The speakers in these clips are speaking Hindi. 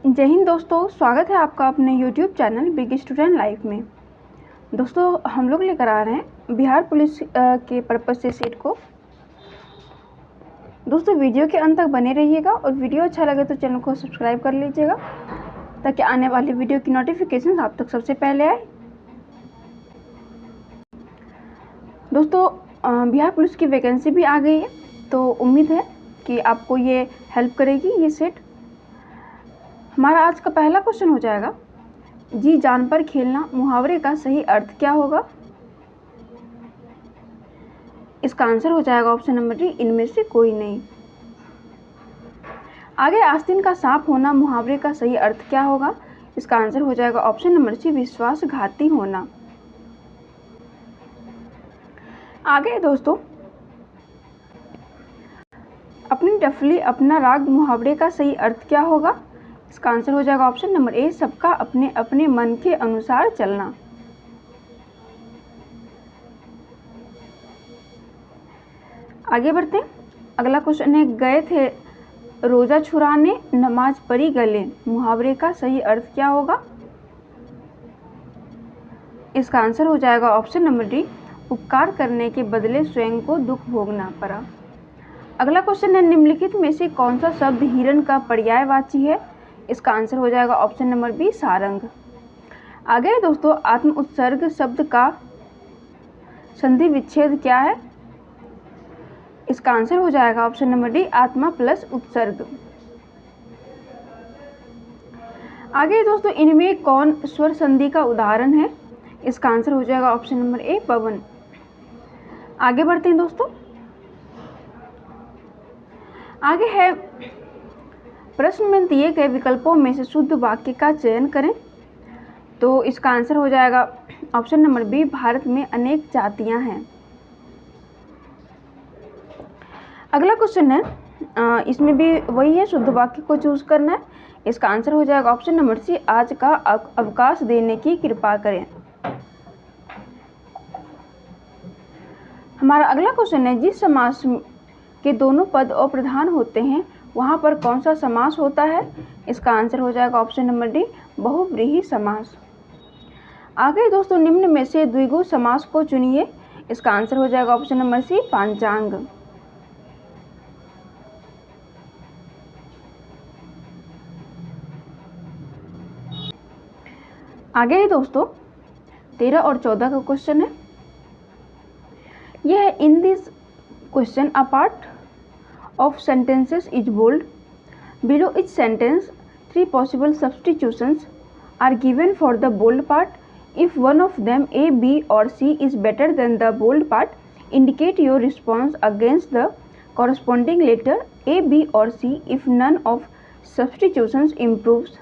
जय हिंद दोस्तों, स्वागत है आपका अपने YouTube channel big student life में। दोस्तों हम लोग लेकर आ रहे हैं बिहार पुलिस के पर्पस से सेट को। दोस्तों वीडियो के अंत तक बने रहिएगा और वीडियो अच्छा लगे तो चैनल को सब्सक्राइब कर लीजिएगा ताकि आने वाली वीडियो की नोटिफिकेशन आप तक सबसे पहले आए। दोस्तों बिहार पुलिस की वैकेंसी भी आ गई है, तो उम्मीद है कि आपको ये हेल्प करेगी ये सेट। हमारा आज का पहला क्वेश्चन हो जाएगा, जी जान पर खेलना मुहावरे का सही अर्थ क्या होगा। इसका आंसर हो जाएगा ऑप्शन नंबर डी, इनमें से कोई नहीं। आगे आस्तीन का सांप होना मुहावरे का सही अर्थ क्या होगा। इसका आंसर हो जाएगा ऑप्शन नंबर सी, विश्वासघाती होना। आगे दोस्तों, अपनी डफली अपना राग मुहावरे का सही अर्थ क्या होगा। इसका आंसर हो जाएगा ऑप्शन नंबर ए, सबका अपने अपने मन के अनुसार चलना। आगे बढ़ते हैं। अगला क्वेश्चन है, गए थे रोजा छुराने नमाज पढ़ी गले मुहावरे का सही अर्थ क्या होगा। इसका आंसर हो जाएगा ऑप्शन नंबर डी, उपकार करने के बदले स्वयं को दुख भोगना पड़ा। अगला क्वेश्चन है, निम्नलिखित में से कौन सा शब्द हिरण का पर्यायवाची है। इसका आंसर हो जाएगा ऑप्शन नंबर बी, सारंग। आगे दोस्तों, आत्म उत्सर्ग शब्द का संधि विच्छेद क्या है। इसका आंसर हो जाएगा ऑप्शन नंबर डी, आत्मा प्लस उत्सर्ग। आगे दोस्तों, इनमें कौन स्वर संधि का उदाहरण है। इसका आंसर हो जाएगा ऑप्शन नंबर ए, पवन। आगे बढ़ते हैं दोस्तों। आगे है, प्रश्न में दिए गए विकल्पों में से शुद्ध वाक्य का चयन करें। तो इसका आंसर हो जाएगा ऑप्शन नंबर बी, भारत में अनेक जातियां हैं। अगला क्वेश्चन है, इसमें भी वही है, शुद्ध वाक्य को चूज करना है। इसका आंसर हो जाएगा ऑप्शन नंबर सी, आज का अवकाश देने की कृपा करें। हमारा अगला क्वेश्चन है, जिस समास के दोनों पद अप्रधान होते हैं वहां पर कौन सा समास होता है। इसका आंसर हो जाएगा ऑप्शन नंबर डी, बहुव्रीहि समास। आगे दोस्तों, निम्न में से द्विगु समास को चुनिए। इसका आंसर हो जाएगा ऑप्शन नंबर सी, पांचांग। आगे दोस्तों 13 और 14 का क्वेश्चन है। यह है, in this question a part of sentences is bold. Below each sentence, 3 possible substitutions are given for the bold part. If one of them, A, B or C, is better than the bold part, indicate your response against the corresponding letter A, B or C. If none of substitutions improves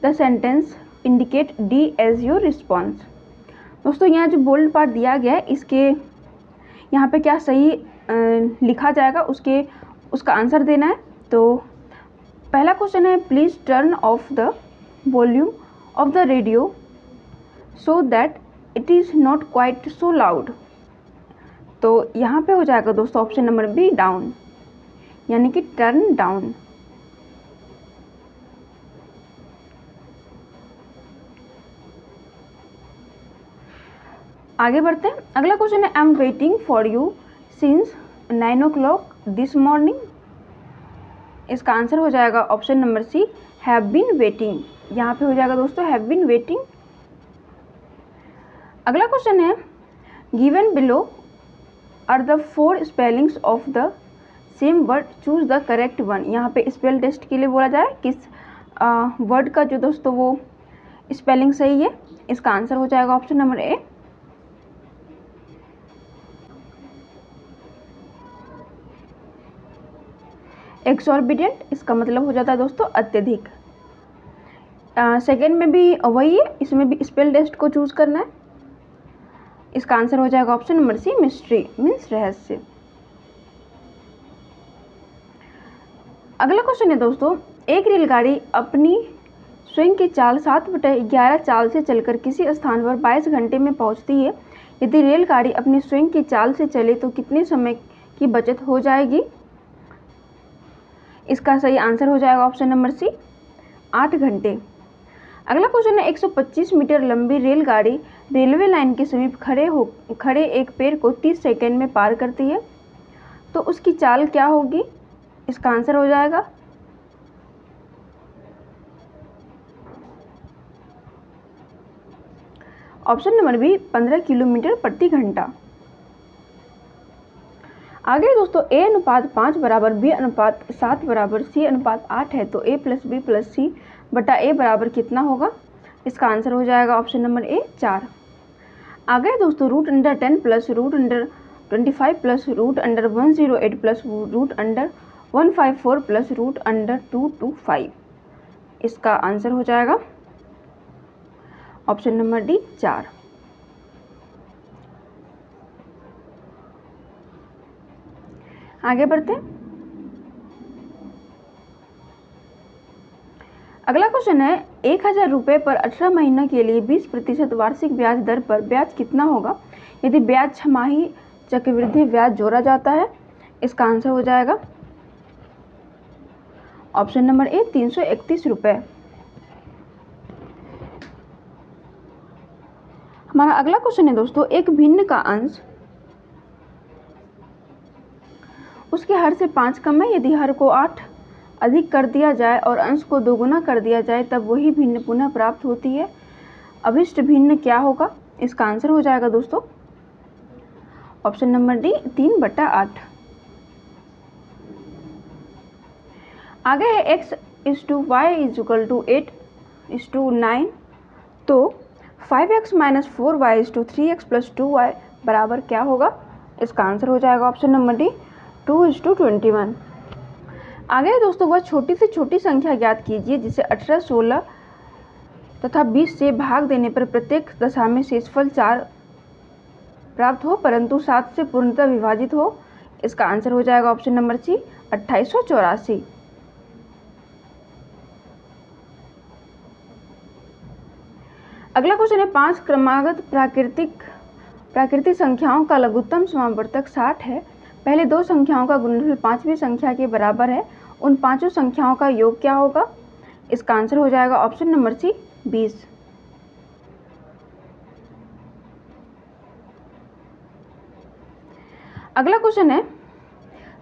the sentence, indicate D as your response. दोस्तों यहाँ जो बोल्ड पार्ट दिया गया है, इसके यहाँ पे क्या सही लिखा जाएगा उसका आंसर देना है। तो पहला क्वेश्चन है, please turn off the volume of the radio so that it is not quite so loud. तो यहाँ पे हो जाएगा दोस्तों ऑप्शन नंबर बी, डाउन, यानी कि टर्न डाउन। आगे बढ़ते हैं। अगला क्वेश्चन है, I am waiting for you since 9 o'clock this morning. इसका आंसर हो जाएगा option number C, have been waiting. यहाँ पे हो जाएगा दोस्तों हैव बीन वेटिंग। अगला क्वेश्चन है, given below are the 4 spellings of the same word, choose the correct one. यहाँ पे स्पेल टेस्ट के लिए बोला जाए किस वर्ड का जो दोस्तों वो स्पेलिंग सही है। इसका आंसर हो जाएगा ऑप्शन नंबर ए, एक्सॉर्बिडेंट। इसका मतलब हो जाता है दोस्तों अत्यधिक। सेकेंड में भी वही है, इसमें भी स्पेल टेस्ट को चूज करना है। इसका आंसर हो जाएगा option number C, mystery means रहस्य। अगला क्वेश्चन है दोस्तों, एक रेलगाड़ी अपनी स्वयं की चाल 7/11 चाल से चलकर किसी स्थान पर 22 घंटे में पहुंचती है। यदि रेलगाड़ी अपनी स्वयं की चाल से चले तो कितने समय की बचत हो जाएगी। इसका सही आंसर हो जाएगा ऑप्शन नंबर सी, 8 घंटे। अगला क्वेश्चन है 125 मीटर लंबी रेलगाड़ी रेलवे लाइन के समीप खड़े एक पेड़ को 30 सेकंड में पार करती है, तो उसकी चाल क्या होगी? इसका आंसर हो जाएगा ऑप्शन नंबर बी 15 किलोमीटर प्रति घंटा। आगे दोस्तों a अनुपात 5 बराबर b अनुपात 7 बराबर c अनुपात 8 है, तो a प्लस बी प्लस सी बटा a बराबर कितना होगा? इसका आंसर हो जाएगा ऑप्शन नंबर ए 4। आगे दोस्तों √10 प्लस √25 प्लस √108 प्लस √154 प्लस √225, इसका आंसर हो जाएगा ऑप्शन नंबर डी 4। आगे बढ़ते हैं। अगला क्वेश्चन है 1000 रुपये पर 18 महीनों के लिए 20% वार्षिक ब्याज दर पर ब्याज कितना होगा यदि ब्याज छमाही चक्रवृद्धि ब्याज जोड़ा जाता है? इसका आंसर हो जाएगा ऑप्शन नंबर ए 331 रुपये। हमारा अगला क्वेश्चन है दोस्तों एक भिन्न का अंश उसके हर से 5 कम है, यदि हर को 8 अधिक कर दिया जाए और अंश को दोगुना कर दिया जाए तब वही भिन्न पुनः प्राप्त होती है। अभिष्ट भिन्न क्या होगा? इसका आंसर हो जाएगा दोस्तों ऑप्शन नंबर डी 3/8। आगे है x = y = 8:9, तो 5x - 4y = 3x + 2y बराबर क्या होगा? इसका आंसर हो जाएगा ऑप्शन नंबर डी 2:21। आगे दोस्तों वह छोटी से छोटी संख्या ज्ञात कीजिए जिसे 18, 16 तथा 20 से भाग देने पर प्रत्येक दशा में शेषफल 4 प्राप्त हो परंतु 7 से पूर्णतः विभाजित हो। इसका आंसर हो जाएगा ऑप्शन नंबर सी 2884। अगला क्वेश्चन है 5 क्रमागत प्राकृतिक संख्याओं का लघुत्तम समावर्तक 60 है। पहले 2 संख्याओं का गुणनफल 5वीं संख्या के बराबर है, उन पांचों संख्याओं का योग क्या होगा? इसका आंसर हो जाएगा ऑप्शन नंबर सी 20। अगला क्वेश्चन है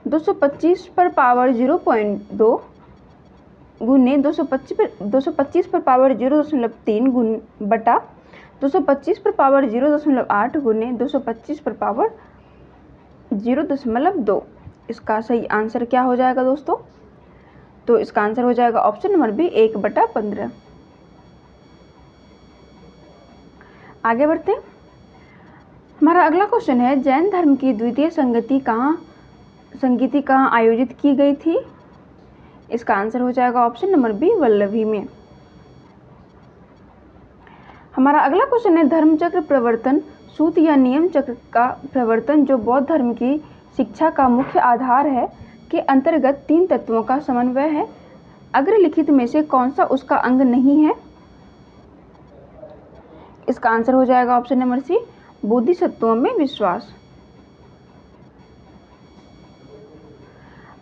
225 पर पावर 0.2 गुने 225 पर पावर 0.3 बटा 225 पर पावर 0.8 गुने 225 पर पावर 0.2, इसका सही आंसर क्या हो जाएगा दोस्तों? तो इसका आंसर हो जाएगा ऑप्शन नंबर बी 1/15। आगे बढ़ते हैं। हमारा अगला क्वेश्चन है जैन धर्म की द्वितीय संगति कहाँ आयोजित की गई थी? इसका आंसर हो जाएगा ऑप्शन नंबर बी वल्लभी में। हमारा अगला क्वेश्चन है धर्मचक्र प्रवर्तन सूत्र या नियम चक्र का प्रवर्तन जो बौद्ध धर्म की शिक्षा का मुख्य आधार है के अंतर्गत 3 तत्वों का समन्वय है। अग्रलिखित में से कौन सा उसका अंग नहीं है? इसका आंसर हो जाएगा ऑप्शन नंबर सी बोधिसत्वों में विश्वास।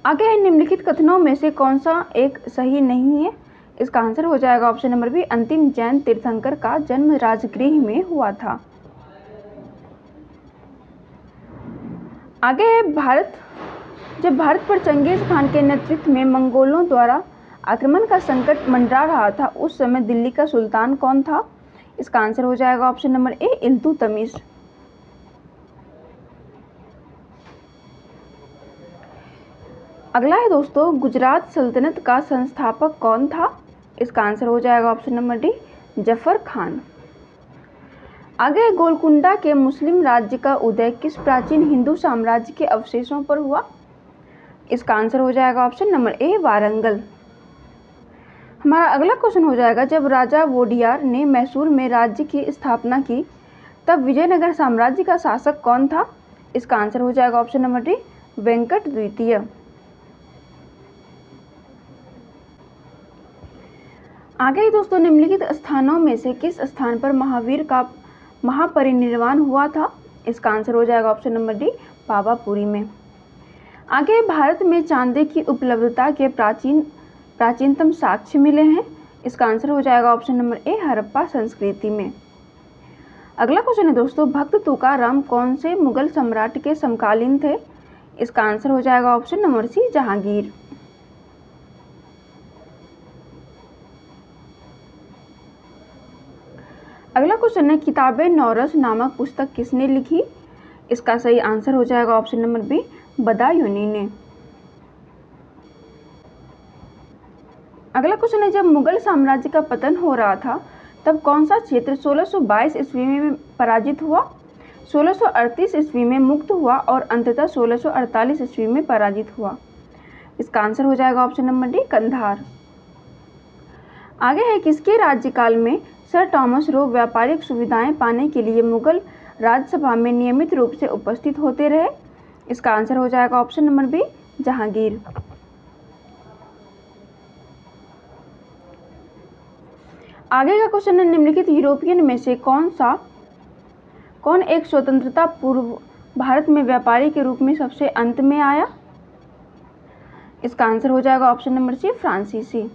आगे है निम्नलिखित कथनों में से कौन सा एक सही नहीं है? इसका आंसर हो जाएगा ऑप्शन नंबर बी अंतिम जैन तीर्थंकर का जन्म राजगृह में हुआ था। आगे है जब भारत पर चंगेज खान के नेतृत्व में मंगोलों द्वारा आक्रमण का संकट मंडरा रहा था उस समय दिल्ली का सुल्तान कौन था? इसका आंसर हो जाएगा ऑप्शन नंबर ए इल्तुतमिश। अगला है दोस्तों गुजरात सल्तनत का संस्थापक कौन था? इसका आंसर हो जाएगा option number D Zafar Khan. आगे गोलकुंडा के मुस्लिम राज्य का उदय किस प्राचीन हिंदू साम्राज्य के अवशेषों पर हुआ? इसका आंसर हो जाएगा ऑप्शन नंबर ए वारंगल। हमारा अगला क्वेश्चन हो जाएगा जब राजा वोडियार ने मैसूर में राज्य की स्थापना की तब विजयनगर साम्राज्य का शासक कौन था? इसका आंसर हो जाएगा ऑप्शन नंबर डी वेंकट द्वितीय। आगे दोस्तों निम्नलिखित स्थानों में से किस स्थान पर महावीर का महापरिनिर्वाण हुआ था? इसका आंसर हो जाएगा ऑप्शन नंबर डी पावापुरी में। आगे भारत में चांदी की उपलब्धता के प्राचीनतम साक्ष्य मिले हैं। इसका आंसर हो जाएगा ऑप्शन नंबर ए, हड़प्पा संस्कृति में। अगला क्वेश्चन है दोस्तों, भक्त तुकाराम कौन से मुगल सम्राट के समकालीन थे? इसका आंसर हो जाएगा ऑप्शन नंबर सी, जहांगीर। अगला क्वेश्चन है, किताबे नौरस नामक पुस्तक किसने लिखी? इसका सही आंसर हो जाएगा ऑप्शन नंबर बी, बदायूनी ने। अगला क्वेश्चन है, जब मुगल साम्राज्य का पतन हो रहा था तब कौन सा क्षेत्र 1622 ईस्वी में पराजित हुआ, 1638 ईस्वी में मुक्त हुआ और अंततः 1648 ईस्वी में पराजित हुआ? इसका आंसर हो जाएगा ऑप्शन नंबर डी, कंधार। आगे है, किसके राज्यकाल में सर थॉमस रो व्यापारिक सुविधाएं पाने के लिए मुगल राजसभा में नियमित रूप से उपस्थित होते रहे? इसका आंसर हो जाएगा ऑप्शन नंबर बी, जहांगीर। आगे का क्वेश्चन है, निम्नलिखित यूरोपियन में से कौन एक स्वतंत्रता पूर्व भारत में व्यापारी के रूप में सबसे अंत में आया? इसका आंसर हो जाएगा ऑप्शन नंबर सी, फ्रांसीसी।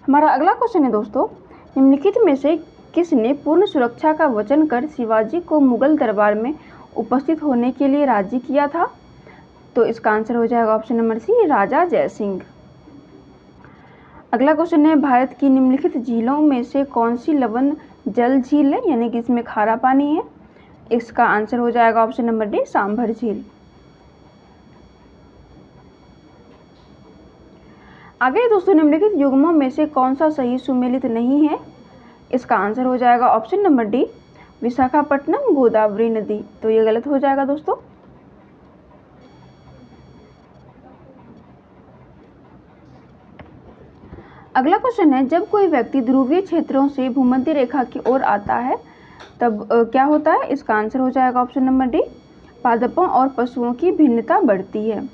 हमारा अगला क्वेश्चन है दोस्तों, निम्नलिखित में से किसने पूर्ण सुरक्षा का वचन कर शिवाजी को मुगल दरबार में उपस्थित होने के लिए राजी किया था? तो इसका आंसर हो जाएगा ऑप्शन नंबर सी, राजा जयसिंह। अगला क्वेश्चन है, भारत की निम्नलिखित झीलों में से कौन सी लवण जल झील है, यानी कि इसमें खारा पानी है? इसका आंसर हो जाएगा ऑप्शन नंबर डी, सांभर झील। आगे दोस्तों, निम्नलिखित युग्मों में से कौन सा सही सुमेलित नहीं है? इसका आंसर हो जाएगा option number D, Visakhapatnam Godavari नदी। तो ये गलत हो जाएगा दोस्तों। अगला क्वेश्चन है, जब कोई व्यक्ति ध्रुवीय क्षेत्रों से भूमध्य रेखा की ओर आता है तब क्या होता है? इसका आंसर हो जाएगा ऑप्शन नंबर डी, पादपों और पशुओं की भिन्नता बढ़ती है।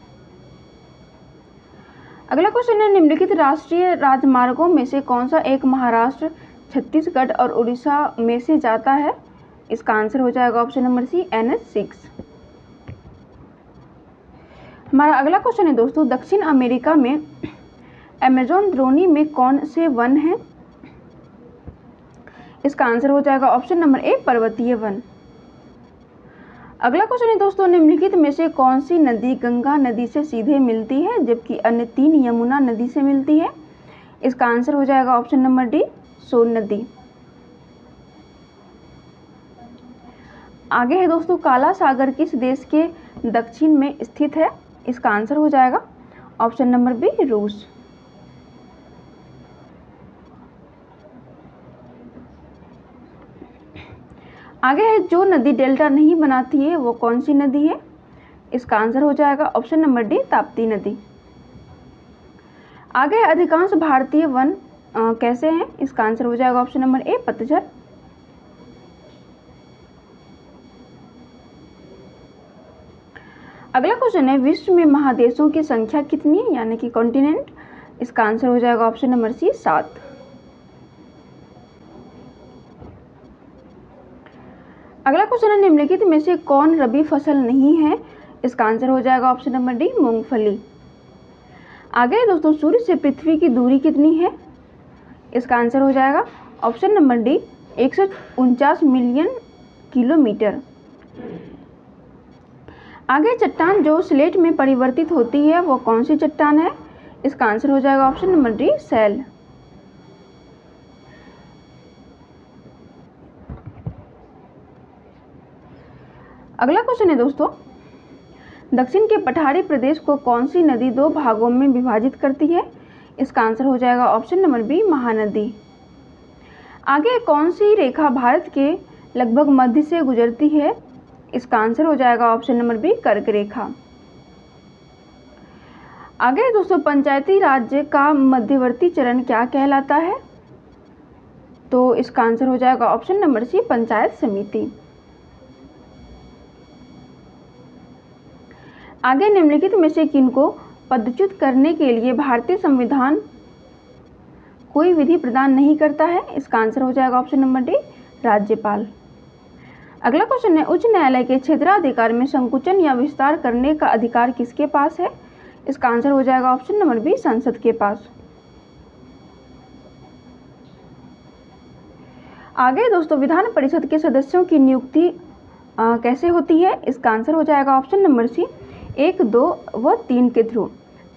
अगला क्वेश्चन है, निम्नलिखित राष्ट्रीय राजमार्गों में से कौन सा एक महाराष्ट्र, छत्तीसगढ़ और उड़ीसा में से जाता है? इसका आंसर हो जाएगा ऑप्शन नंबर सी, NH6। हमारा अगला क्वेश्चन है दोस्तों, दक्षिण अमेरिका में अमेजोन द्रोणी में कौन से वन है? इसका आंसर हो जाएगा ऑप्शन नंबर ए, पर्वतीय वन। अगला क्वेश्चन है दोस्तों, निम्नलिखित में से कौन सी नदी गंगा नदी से सीधे मिलती है जबकि अन्य 3 यमुना नदी से मिलती है? इसका आंसर हो जाएगा ऑप्शन नंबर डी, सोन नदी। आगे है दोस्तों, काला सागर किस देश के दक्षिण में स्थित है? इसका आंसर हो जाएगा ऑप्शन नंबर बी, रूस। आगे है, जो नदी डेल्टा नहीं बनाती है वो कौन सी नदी है? इसका आंसर हो जाएगा ऑप्शन नंबर डी, ताप्ती नदी। आगे अधिकांश भारतीय वन कैसे हैं? इसका आंसर हो जाएगा ऑप्शन नंबर ए, पतझड़। अगला क्वेश्चन है, विश्व में महादेशों की संख्या कितनी है, यानी कि कॉन्टिनेंट? इसका आंसर हो जाएगा ऑप्शन नंबर सी, 7। अगला क्वेश्चन है, निम्नलिखित में से कौन रबी फसल नहीं है? इसका आंसर हो जाएगा ऑप्शन नंबर डी, मूंगफली। आगे दोस्तों, सूर्य से पृथ्वी की दूरी कितनी है? इसका आंसर हो जाएगा option number D, 149 million kilometre. आगे, चट्टान जो स्लेट में परिवर्तित होती है वो कौन सी चट्टान है? इसका आंसर हो जाएगा ऑप्शन नंबर डी, सैल। अगला क्वेश्चन है दोस्तों, दक्षिण के पठारी प्रदेश को कौन सी नदी 2 भागों में विभाजित करती है? इसका आंसर हो जाएगा ऑप्शन नंबर बी, महानदी। आगे, कौन सी रेखा भारत के लगभग मध्य से गुजरती है? इसका आंसर हो जाएगा ऑप्शन नंबर बी, कर्क रेखा। आगे दोस्तों, पंचायती राज्य का मध्यवर्ती चरण क्या कहलाता है? तो इसका आंसर हो जाएगा ऑप्शन नंबर सी, पंचायत समिति। आगे, निम्नलिखित में से किनको पदच्युत करने के लिए भारतीय संविधान कोई विधि प्रदान नहीं करता है? इसका आंसर हो जाएगा ऑप्शन नंबर डी, राज्यपाल। अगला क्वेश्चन है, उच्च न्यायालय के क्षेत्राधिकार में संकुचन या विस्तार करने का अधिकार किसके पास है? इसका आंसर हो जाएगा ऑप्शन नंबर बी, संसद के पास। आगे दोस्तों विधान परिषद के सदस्यों की नियुक्ति कैसे होती है? इसका आंसर हो जाएगा ऑप्शन नंबर सी 1, 2 व 3 के थ्रू।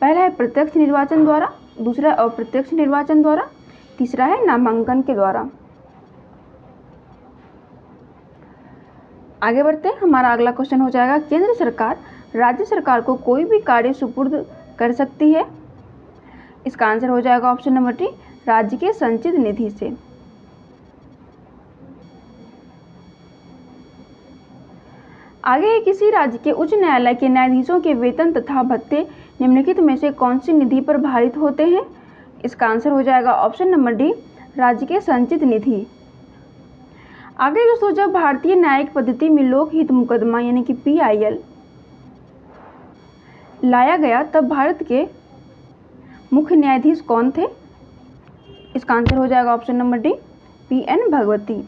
पहला है प्रत्यक्ष निर्वाचन द्वारा, दूसरा अप्रत्यक्ष निर्वाचन द्वारा, तीसरा है नामांकन के द्वारा। आगे बढ़ते हैं। हमारा अगला क्वेश्चन हो जाएगा केंद्र सरकार राज्य सरकार को कोई भी कार्य सुपुर्द कर सकती है? इसका आंसर हो जाएगा ऑप्शन नंबर डी राज्य के संचित निधि से। आगे है किसी राज्य के उच्च न्यायालय के न्यायाधीशों के वेतन तथा भत्ते निम्नलिखित में से कौन सी निधि पर भारित होते हैं? इसका आंसर हो जाएगा ऑप्शन नंबर डी राज्य के संचित निधि। आगे दोस्तों जब भारतीय न्यायिक पद्धति में लोकहित मुकदमा यानी कि PIL लाया गया तब भारत के मुख्य न्यायाधीश कौन थे? इसका आंसर हो जाएगा option number D PN Bhagwati.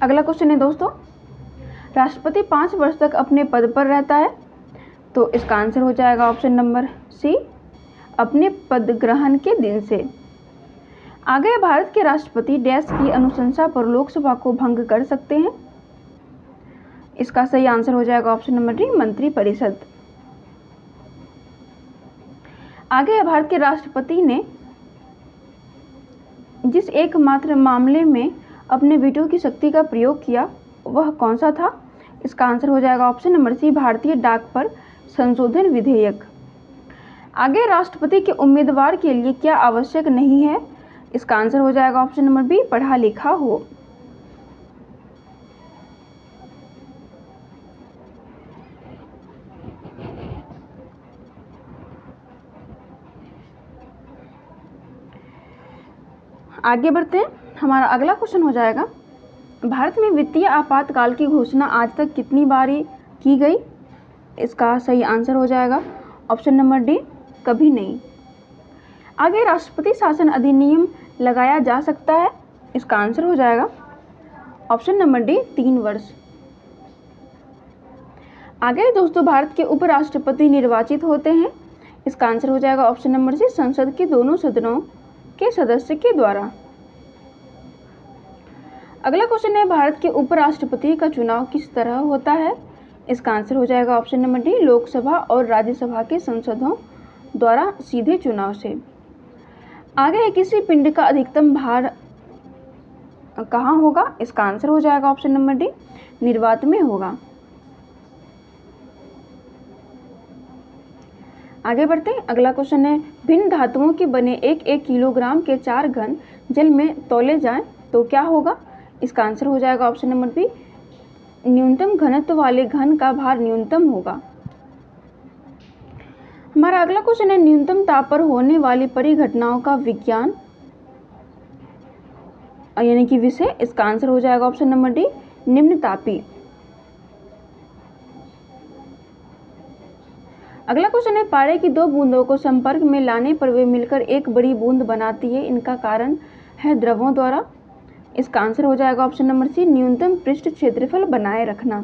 अगला क्वेश्चन है दोस्तों राष्ट्रपति 5 वर्ष तक अपने पद पर रहता है, तो इसका आंसर हो जाएगा ऑप्शन नंबर सी अपने पद ग्रहण के दिन से। आगे भारत के राष्ट्रपति डैश की अनुशंसा पर लोकसभा को भंग कर सकते हैं? इसका सही आंसर हो जाएगा ऑप्शन नंबर डी मंत्रिपरिषद। आगे भारत के राष्ट्रपति ने जिस एकमात्र मामले में अपने वीटो की शक्ति का प्रयोग किया वह कौन सा था? इसका आंसर हो जाएगा ऑप्शन नंबर सी भारतीय डाक पर संशोधन विधेयक। आगे राष्ट्रपति के उम्मीदवार के लिए क्या आवश्यक नहीं है? इसका आंसर हो जाएगा ऑप्शन नंबर बी पढ़ा लिखा हो। आगे बढ़ते हैं। हमारा अगला क्वेश्चन हो जाएगा भारत में वित्तीय आपातकाल की घोषणा आज तक कितनी बार की गई? इसका सही आंसर हो जाएगा ऑप्शन नंबर डी कभी नहीं। आगे राष्ट्रपति शासन अधिनियम लगाया जा सकता है? इसका आंसर हो जाएगा ऑप्शन नंबर डी 3 वर्ष। आगे दोस्तों भारत के उपराष्ट्रपति निर्वाचित होते हैं? इसका आंसर हो जाएगा ऑप्शन नंबर सी संसद के दोनों सदनों के सदस्य के द्वारा। अगला क्वेश्चन है भारत के उपराष्ट्रपति का चुनाव किस तरह होता है? इसका आंसर हो जाएगा ऑप्शन नंबर डी लोकसभा और राज्यसभा के सांसदों द्वारा सीधे चुनाव से। आगे है किसी पिंड का अधिकतम भार कहाँ होगा? इसका आंसर हो जाएगा ऑप्शन नंबर डी निर्वात में होगा। आगे बढ़ते हैं। अगला क्वेश्चन है भिन्न धातुओं के बने 1 किलोग्राम के 4 घन जल में तौले जाएं तो क्या होगा? इसका आंसर हो जाएगा ऑप्शन नंबर बी न्यूनतम घनत्व वाले घन का भार न्यूनतम होगा। हमारा अगला क्वेश्चन है न्यूनतम ताप पर होने वाली परिघटनाओं का विज्ञान यानी कि विषय। इसका आंसर हो जाएगा ऑप्शन नंबर डी निम्न तापी। अगला क्वेश्चन है पारे की 2 बूंदों को संपर्क में लाने पर वे मिलकर एक बड़ी बूंद बनाती है, इनका कारण है द्रवों द्वारा। इसका आंसर हो जाएगा ऑप्शन नंबर सी न्यूनतम पृष्ठ क्षेत्रफल बनाए रखना।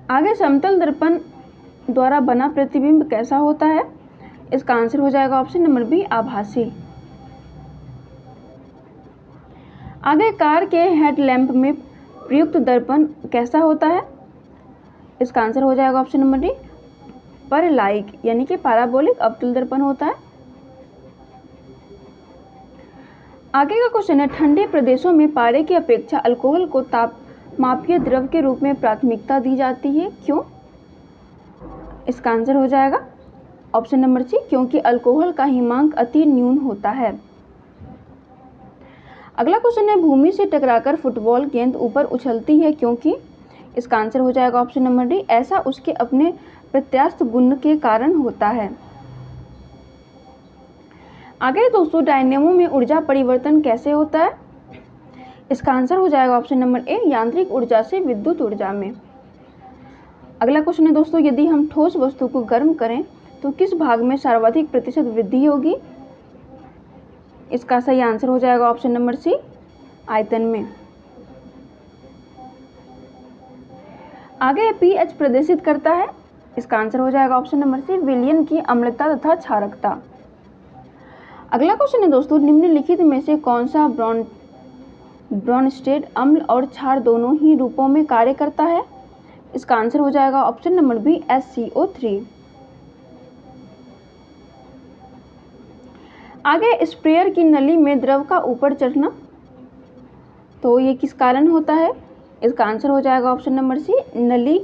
आगे समतल दर्पण द्वारा बना प्रतिबिंब कैसा होता है? इसका आंसर हो जाएगा ऑप्शन नंबर बी आभासी। आगे कार के हेडलैम्प में प्रयुक्त दर्पण कैसा होता है? इसका आंसर हो जाएगा ऑप्शन नंबर डी परलाइक यानी कि पैराबोलिक अवतल दर्पण होता है। आगे का क्वेश्चन है ठंडे प्रदेशों में पारे की अपेक्षा अल्कोहल को तापमापीय द्रव के रूप में प्राथमिकता दी जाती है, क्यों? इसका आंसर हो जाएगा ऑप्शन नंबर सी क्योंकि अल्कोहल का हिमांक अति न्यून होता है। अगला क्वेश्चन है भूमि से टकराकर फुटबॉल गेंद ऊपर उछलती है क्योंकि? इसका आंसर हो जाएगा ऑप्शन नंबर डी ऐसा उसके अपने प्रत्यास्थ गुण के कारण होता है। आगे दोस्तों डायनेमो में ऊर्जा परिवर्तन कैसे होता है? इसका आंसर हो जाएगा ऑप्शन नंबर ए यांत्रिक ऊर्जा से विद्युत ऊर्जा में। अगला क्वेश्चन है दोस्तों यदि हम ठोस वस्तु को गर्म करें तो किस भाग में सर्वाधिक प्रतिशत वृद्धि होगी? इसका सही आंसर हो जाएगा ऑप्शन नंबर सी आयतन में। आगे पीएच प्रदर्शित करता है, इसका आंसर हो जाएगा ऑप्शन नंबर सी विलयन की अम्लता तथा क्षारकता। अगला क्वेश्चन है दोस्तों, निम्नलिखित में से कौन सा ब्रोंस्टेड अम्ल और क्षार दोनों ही रूपों में कार्य करता है? इसका आंसर हो जाएगा ऑप्शन नंबर बी SCO3। आगे स्प्रेयर की नली में द्रव का ऊपर चढ़ना, तो ये किस कारण होता है? इसका आंसर हो जाएगा ऑप्शन नंबर सी नली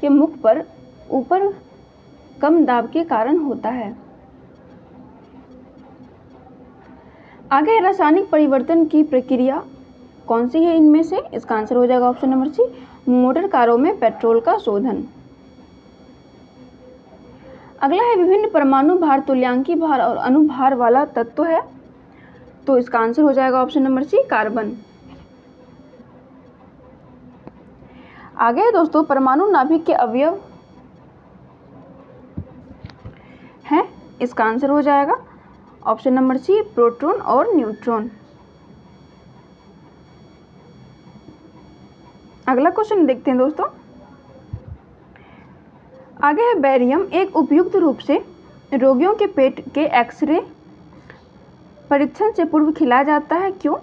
के मुख पर ऊपर कम दाब के कारण होता है। आगे रासायनिक परिवर्तन की प्रक्रिया कौन सी है इनमें से? इसका आंसर हो जाएगा ऑप्शन नंबर सी मोटर कारों में पेट्रोल का शोधन। अगला है विभिन्न परमाणु भार, तुल्यांकी भार और अनुभार वाला तत्व है, तो इसका आंसर हो जाएगा ऑप्शन नंबर सी कार्बन। आगे है दोस्तों परमाणु नाभिक के अवयव हैं, इसका आंसर हो जाएगा ऑप्शन नंबर सी प्रोटॉन और न्यूट्रॉन। अगला क्वेश्चन देखते हैं दोस्तों। आगे है बेरियम एक उपयुक्त रूप से रोगियों के पेट के एक्सरे परीक्षण से पूर्व खिलाया जाता है, क्यों?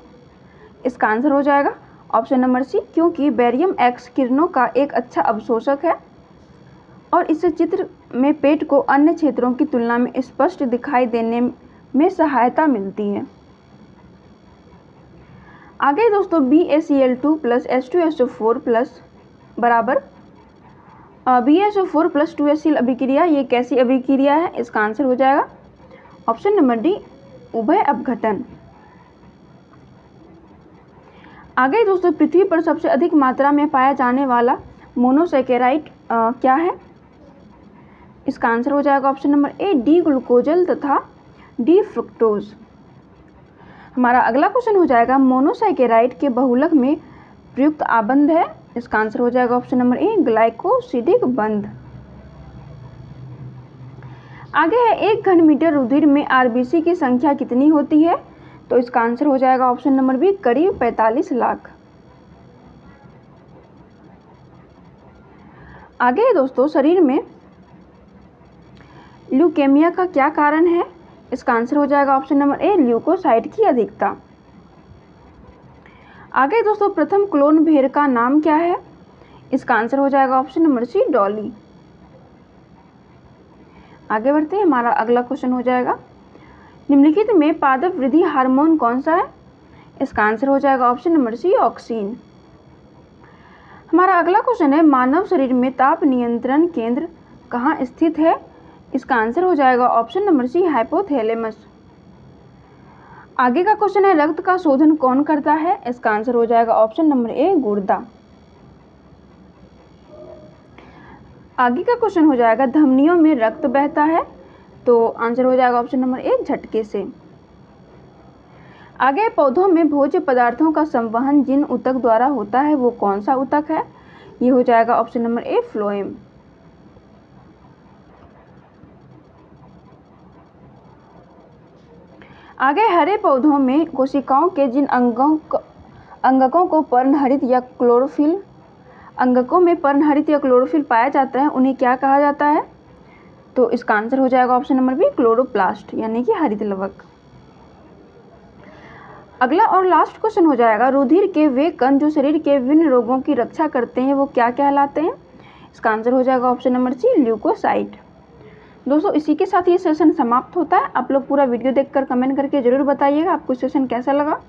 इसका आंसर हो जाएगा ऑप्शन नंबर सी क्योंकि बेरियम एक्स किरणों का एक अच्छा अवशोषक है और इससे चित्र में पेट को अन्य क्षेत्रों की तुलना में स्पष्ट दिखाई देने में सहायता मिलती है। आगे दोस्तों BaCl2 + H2SO4 बराबर BaSO4 + 2HCl अभिक्रिया, ये कैसी अभिक्रिया है? इसका आंसर हो जाएगा ऑप्शन नंबर डी उभय अपघटन। आगे दोस्तों पृथ्वी पर सबसे अधिक मात्रा में पाया जाने वाला मोनोसैकेराइड क्या है? इसका आंसर हो जाएगा ऑप्शन नंबर ए डी ग्लूकोजल तथा डी फ्रुक्टोज। हमारा अगला क्वेश्चन हो जाएगा मोनोसैकेराइड के बहुलक में प्रयुक्त आबंध है, इसका आंसर हो जाएगा ऑप्शन नंबर ए ग्लाइकोसिडिक बंध। आगे है 1 घन मीटर रुधिर में RBC की संख्या कितनी होती है? तो इसका आंसर हो जाएगा ऑप्शन नंबर बी करीब 45 लाख। आगे है दोस्तों शरीर में ल्यूकेमिया का क्या कारण है? इसका आंसर हो जाएगा ऑप्शन नंबर ए ल्यूकोसाइट की अधिकता। आगे दोस्तों प्रथम क्लोन भेड़ का नाम क्या है? इसका आंसर हो जाएगा ऑप्शन नंबर सी डॉली। आगे बढ़ते हैं, हमारा अगला क्वेश्चन हो जाएगा निम्नलिखित में पादप वृद्धि हार्मोन कौन सा है? इसका आंसर हो जाएगा ऑप्शन नंबर सी ऑक्सीन। हमारा अगला क्वेश्चन है मानव शरीर में ताप नियंत्रण केंद्र कहाँ स्थित है? इसका आंसर हो जाएगा ऑप्शन नंबर सी हाइपोथैलेमस। आगे का क्वेश्चन है रक्त का शोधन कौन करता है? इसका आंसर हो जाएगा ऑप्शन नंबर ए गुर्दा। आगे का क्वेश्चन हो जाएगा धमनियों में रक्त बहता है, तो आंसर हो जाएगा ऑप्शन नंबर ए झटके से। आगे पौधों में भोज्य पदार्थों का संवहन जिन ऊतक द्वारा होता है वो कौन सा ऊतक है? ये हो जाएगा ऑप्शन नंबर ए फ्लोएम। आगे हरे पौधों में कोशिकाओं के जिन अंगकों को पर्णहरित या क्लोरोफिल अंगकों में पर्णहरित या क्लोरोफिल पाया जाता है उन्हें क्या कहा जाता है? तो इसका आंसर हो जाएगा ऑप्शन नंबर बी क्लोरोप्लास्ट यानी कि हरित लवक। अगला और लास्ट क्वेश्चन हो जाएगा रुधिर के वे कण जो शरीर के विभिन्न रोगों की रक्षा करते हैं वो क्या कहलाते हैं? इसका आंसर हो जाएगा ऑप्शन नंबर सी ल्यूकोसाइट। दोस्तों इसी के साथ ये सेशन समाप्त होता है। आप लोग पूरा वीडियो देखकर कमेंट करके जरूर बताइएगा आपको सेशन कैसा लगा।